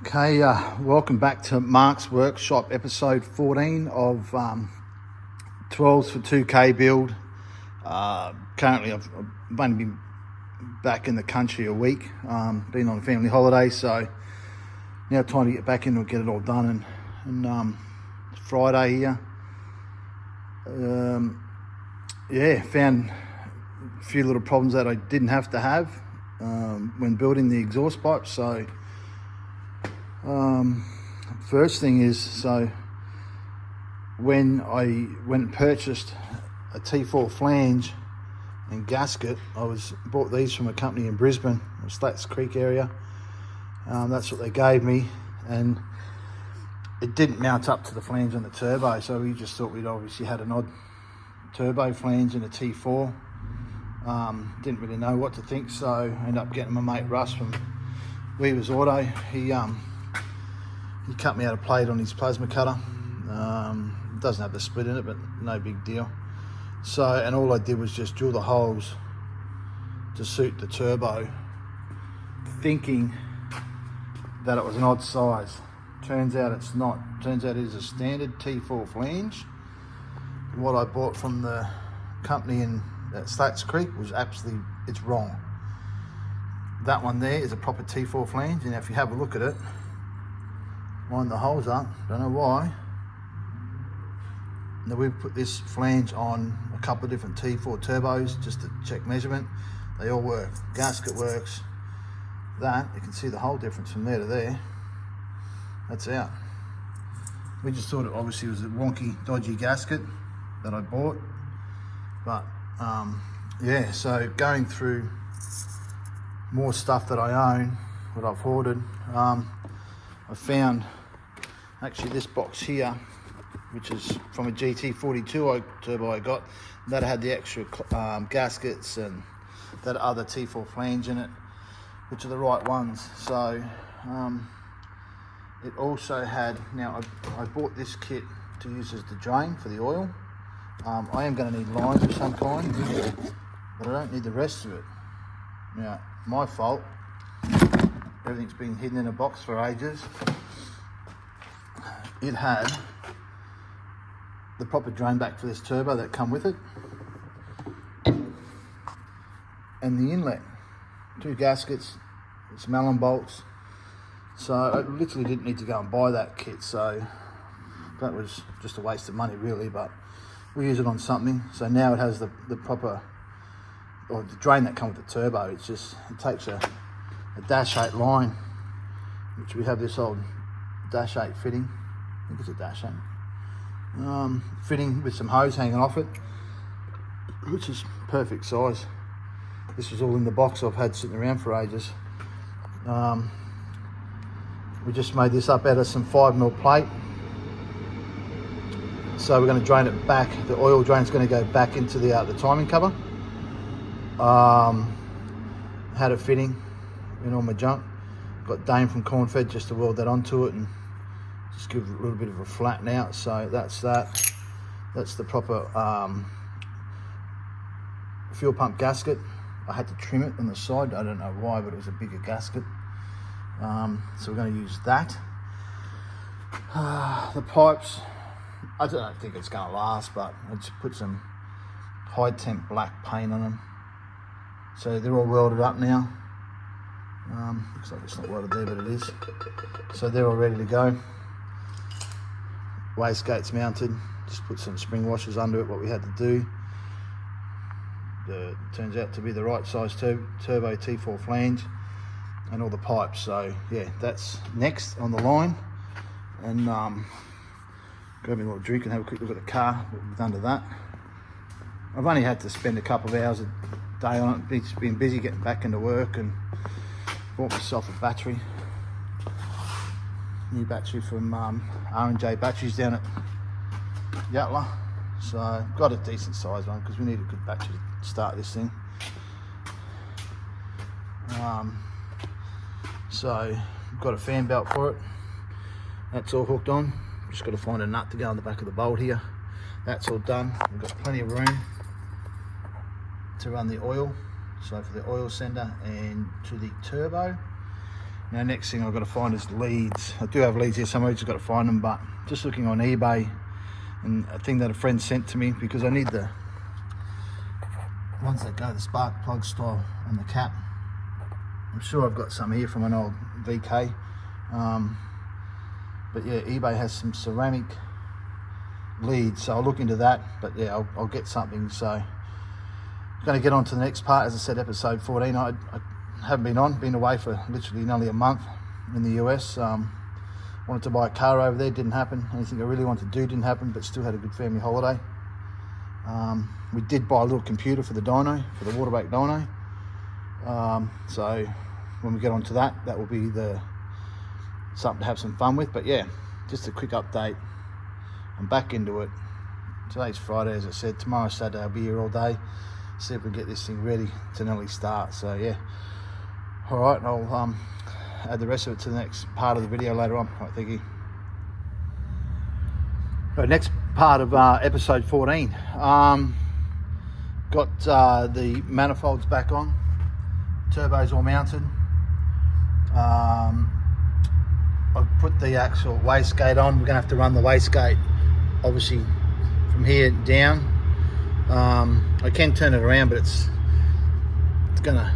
Okay, welcome back to Mark's Workshop, episode 14 of 12s for 2K build. Currently, I've only been back in the country a week, been on a family holiday, so now trying to get back in and get it all done. And it's Friday here. Found a few little problems that I didn't have to have when building the exhaust pipes. So first thing is, so when I went and purchased a T4 flange and gasket, bought these from a company in Brisbane, Slats Creek area. That's what they gave me, and it didn't mount up to the flange on the turbo, so we just thought we'd obviously had an odd turbo flange in a T4. Didn't really know what to think, so I ended up getting my mate Russ from Weaver's Auto. He cut me out a plate on his plasma cutter. It doesn't have the split in it, but no big deal. So, and all I did was just drill the holes to suit the turbo, thinking that it was an odd size. Turns out it's not. Turns out it is a standard T4 flange. What I bought from the company in Slats Creek was absolutely, it's wrong. That one there is a proper T4 flange, and if you have a look at it, line the holes up, don't know why. Now we've put this flange on a couple of different T4 turbos just to check measurement. They all work. Gasket works. That, you can see the hole difference from there to there. That's out. We just thought it obviously was a wonky, dodgy gasket that I bought. But yeah, so going through more stuff that I own, what I've hoarded, I found actually this box here, which is from a GT42 turbo I got, that had the extra gaskets and that other T4 flange in it, which are the right ones. So it also had, now I bought this kit to use as the drain for the oil. I am going to need lines of some kind, but I don't need the rest of it. Now, my fault. Everything's been hidden in a box for ages. It had the proper drain back for this turbo that come with it, and the inlet, 2 gaskets, some Allen bolts. So I literally didn't need to go and buy that kit, so that was just a waste of money really, but we use it on something. So now it has the proper, or the drain that comes with the turbo. It's just, it takes a dash 8 line, which we have this old dash 8 fitting. I think it's a dash 8 fitting with some hose hanging off it, which is perfect size. This was all in the box I've had sitting around for ages. We just made this up out of some 5mm plate. So we're going to drain it back. The oil drain is going to go back into the timing cover. Had a fitting in all my junk. Got Dane from Cornfed just to weld that onto it and just give it a little bit of a flatten out. So that's that. That's the proper fuel pump gasket. I had to trim it on the side. I don't know why, but it was a bigger gasket. So we're going to use that. The pipes, I don't think it's going to last, but I just put some high temp black paint on them. So they're all welded up now. Looks like it's not welded there, but it is. So they're all ready to go. Wastegate's mounted. Just put some spring washers under it, what we had to do. Turns out to be the right size turbo T4 flange and all the pipes. So yeah, that's next on the line. And grab me a little drink and have a quick look at the car, what we've done to that. I've only had to spend a couple of hours a day on it. It's been busy getting back into work, and bought myself a battery. New battery from R&J Batteries down at Yatla. So got a decent size one because we need a good battery to start this thing. So got a fan belt for it. That's all hooked on. Just got to find a nut to go on the back of the bolt here. That's all done. We've got plenty of room to run the oil. So for the oil sender and to the turbo. Now next thing I've got to find is leads. I do have leads here somewhere, just got to find them, but just looking on eBay, and a thing that a friend sent to me, because I need the ones that go the spark plug style on the cap. I'm sure I've got some here from an old VK, but yeah, eBay has some ceramic leads, so I'll look into that. But yeah, I'll get something. So I'm going to get on to the next part. As I said, episode 14. I haven't been away for literally nearly a month in the US. Wanted to buy a car over there, didn't happen. Anything I really wanted to do didn't happen, but still had a good family holiday. We did buy a little computer for the dyno, for the water brake dyno. So when we get onto that, that will be something to have some fun with. But yeah, just a quick update. I'm back into it. Today's Friday, as I said. Tomorrow's Saturday. I'll be here all day. See if we can get this thing ready to nearly start. So yeah. All right, and I'll add the rest of it to the next part of the video later on. All right, thank you. Right, next part of episode 14. Got the manifolds back on. Turbo's all mounted. I've put the actual wastegate on. We're going to have to run the wastegate, obviously, from here down. I can turn it around, but it's going to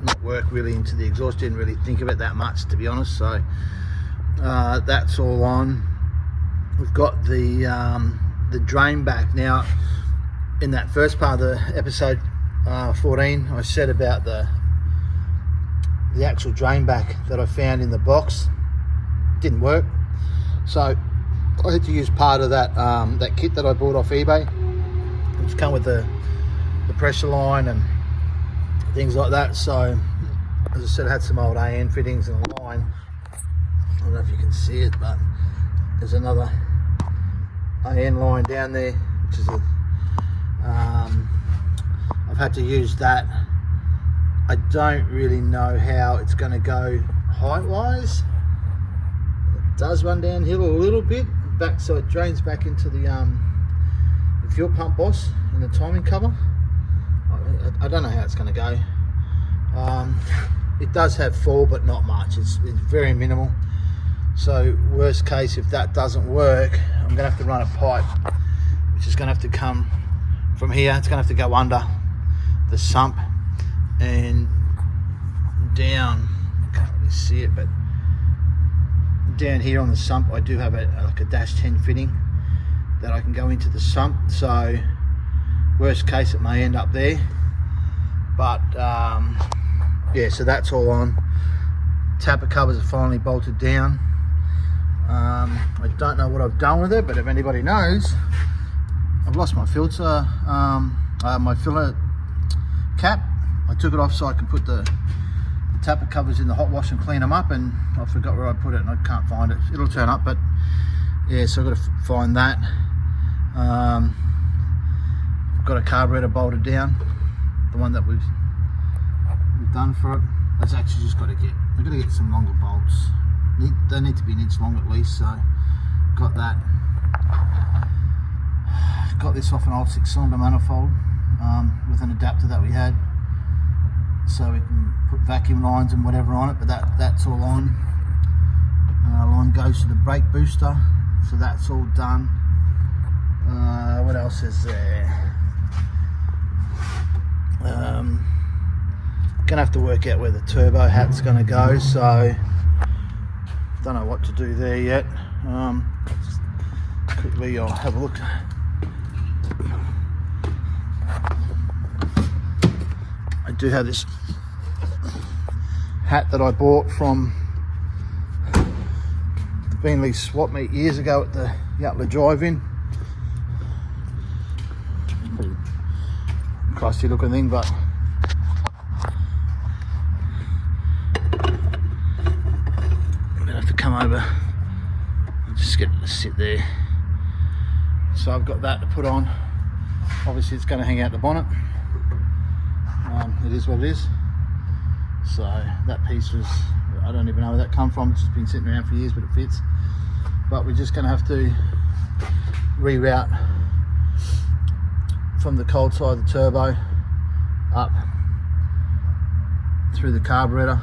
not work really into the exhaust. Didn't really think of it that much, to be honest. So that's all on. We've got the drain back now. In that first part of the episode 14, I said about the actual drain back that I found in the box. Didn't work, so I had to use part of that that kit that I bought off eBay, which come with the pressure line and things like that. So as I said, I had some old AN fittings and a line. I don't know if you can see it, but there's another AN line down there, which is I've had to use that. I don't really know how it's going to go height wise. It does run downhill a little bit back, so it drains back into the fuel pump boss and the timing cover. I don't know how it's going to go. It does have fall, but not much. It's very minimal. So worst case, if that doesn't work, I'm going to have to run a pipe, which is going to have to come from here. It's going to have to go under the sump and down. I can't really see it, but down here on the sump, I do have like a -10 fitting that I can go into the sump. So worst case, it may end up there. But yeah, so that's all on. Tapper covers are finally bolted down. I don't know what I've done with it, but if anybody knows, I've lost my filter, my filler cap. I took it off so I can put the tapper covers in the hot wash and clean them up, and I forgot where I put it and I can't find it. It'll turn up, but yeah, so I've got to find that. I've got a carburetor bolted down, the one that we've done for it. I've actually just got to get some longer bolts. They need to be an inch long at least, so got that. Got this off an old 6-cylinder manifold with an adapter that we had, so we can put vacuum lines and whatever on it, but that's all on. Line goes to the brake booster, so that's all done. What else is there? Gonna have to work out where the turbo hat's gonna go, so don't know what to do there yet. Quickly I'll have a look. I do have this hat that I bought from the Beanley swap meet years ago at the Yatla drive-in. Pretty crusty looking thing, but I'm gonna have to come over and just get it to sit there. So I've got that to put on. Obviously it's going to hang out the bonnet. It is what it is. So that piece was, I don't even know where that come from. It's just been sitting around for years, but it fits. But we're just going to have to reroute from the cold side of the turbo up through the carburetor.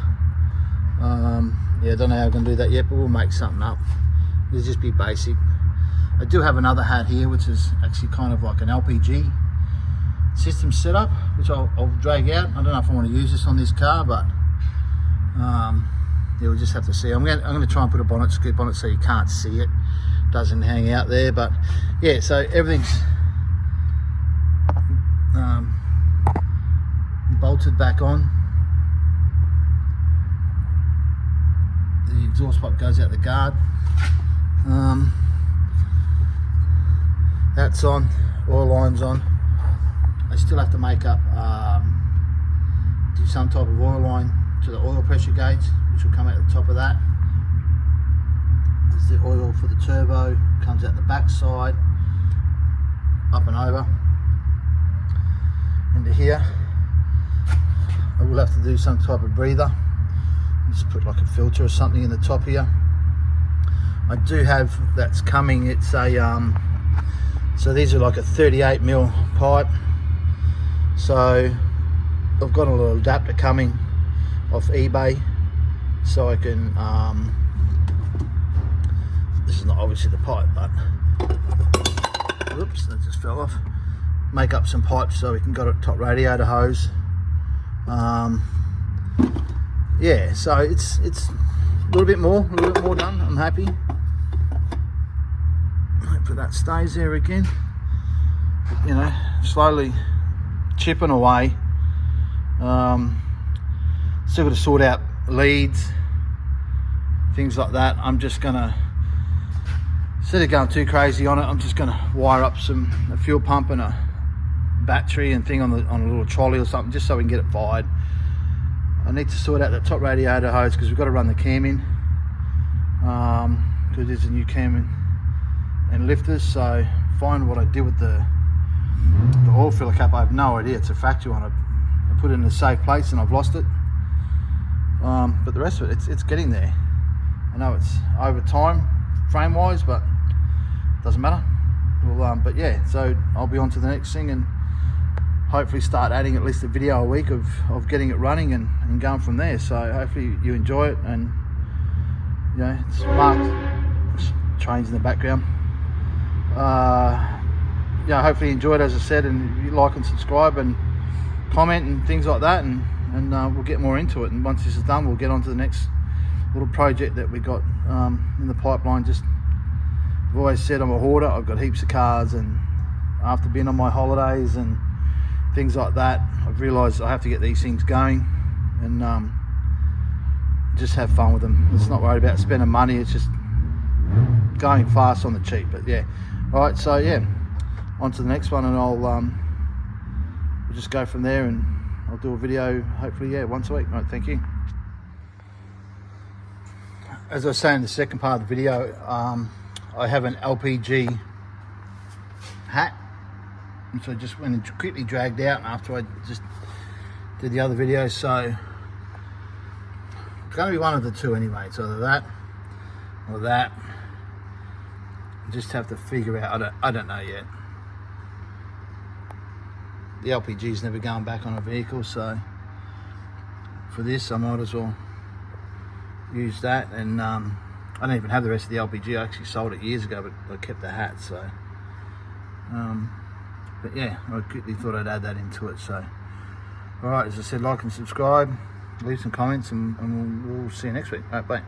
Yeah, I don't know how I'm going to do that yet, but we'll make something up. It'll just be basic. I do have another hat here, which is actually kind of like an LPG system setup, which I'll drag out. I don't know if I want to use this on this car, but yeah, we'll just have to see. I'm going to try and put a bonnet scoop on it so you can't see it. Doesn't hang out there, but yeah, so everything's bolted back on. The exhaust pipe goes out the guard. That's on, oil line's on. I still have to make up, do some type of oil line to the oil pressure gauge, which will come out the top of that. There's the oil for the turbo, comes out the back side, up and over into here. I will have to do some type of breather. Just put like a filter or something in the top here. I do have, that's coming, it's a so these are like a 38mm pipe, so I've got a little adapter coming off eBay, so I can this is not obviously the pipe, but whoops, that just fell off. Make up some pipes so we can get a top radiator hose. Yeah, so it's a little bit more done. I'm happy. Hopefully that stays there again. You know, slowly chipping away. Still got to sort out leads, things like that. I'm just gonna, instead of going too crazy on it, I'm just gonna wire up a fuel pump and a battery and thing on a little trolley or something, just so we can get it fired. I need to sort out that top radiator hose because we've got to run the cam in, because there's a new cam and lifters. So find what I did with the oil filler cap. I have no idea. It's a factory one. I put it in a safe place and I've lost it. But the rest of it, it's getting there. I know it's over time frame wise, but it doesn't matter. Well, but yeah, so I'll be on to the next thing and hopefully start adding at least a video a week of getting it running and going from there. So hopefully you enjoy it, and you know, it's marked trains in the background. Yeah, hopefully you enjoy it, as I said, and if you like and subscribe and comment and things like that, and we'll get more into it. And once this is done, we'll get on to the next little project that we got in the pipeline. Just, I've always said I'm a hoarder. I've got heaps of cars, and after being on my holidays and things like that, I've realised I have to get these things going and just have fun with them. It's not worried about spending money, it's just going fast on the cheap. But yeah, alright, so yeah, on to the next one, and we'll just go from there, and I'll do a video hopefully, yeah, once a week. Right, thank you. As I was saying in the second part of the video, I have an LPG hat, and so I just went and quickly dragged out after I just did the other video. So it's going to be one of the two anyway. It's either that or that. Just have to figure out. I don't know yet. The LPG is never going back on a vehicle, so for this I might as well use that. And I don't even have the rest of the LPG. I actually sold it years ago, but I kept the hat. So but yeah, I quickly thought I'd add that into it. So alright, as I said, like and subscribe, leave some comments, and we'll see you next week. Alright, bye.